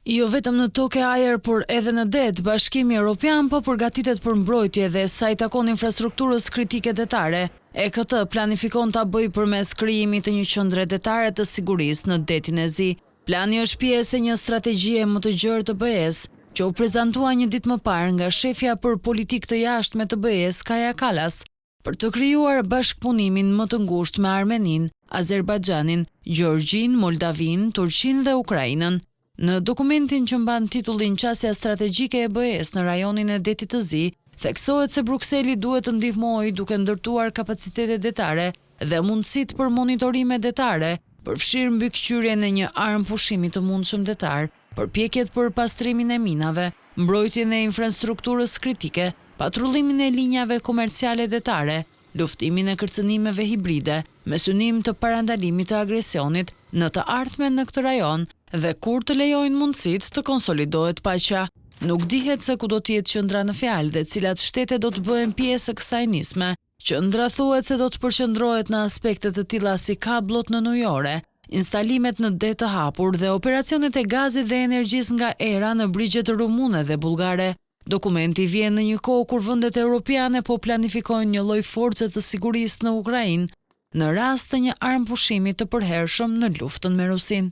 Jo vetëm në tokë e ajër, por edhe në det, Bashkimi Evropian po përgatitet për mbrojtje dhe sa i takon infrastrukturës kritike detare. E këtë planifikon ta bëjë përmes krijimit të një qendre detare të sigurisë në detin e Zi. Plani është pjesë e një strategjie më të gjerë të BE-s, që u prezantua një ditë më parë nga shefja për politikë të jashtme të BE-s, Kaja Kallas, për të krijuar bashkëpunimin më të ngushtë me Armeninë, Azerbajxhanin, Gjeorgjinë, Moldavinë, Turqinë dhe Ukrainën. Në dokumentin që mban titullin Qasja strategjike e BE-s në rajonin e detit të Zi, theksohet se Brukseli duhet të ndihmojë duke ndërtuar kapacitete detare dhe mundësitë për monitorime detare, përfshirë mbikëqyrjen e një armë pushimi të mundshëm detar, përpjekjet për pastrimin e minave, mbrojtjen e infrastrukturës kritike, patrullimin e linjave komerciale detare, luftimin e kërcënimeve hibride, me synim të parandalimit të agresionit në të ardhmen në këtë rajon dhe kur të lejojnë mundësitë të konsolidohet paqja. Nuk dihet se ku do të jetë qendra në fjalë dhe cilat shtete do të bëhen pjesë e kësaj nisme. Qendra thuhet se do të përqendrohet në aspekte të tilla si kabllot në ujore, instalimet në det të hapur dhe operacionet e gazit dhe energjisë nga era në brigjet rumune dhe bullgare. Dokumenti vjen në një kohë kur vendet europiane po planifikojnë një lloj force të sigurisë në Ukrainë në rast të një armë pushimi të përhershëm në luftën me Rusinë.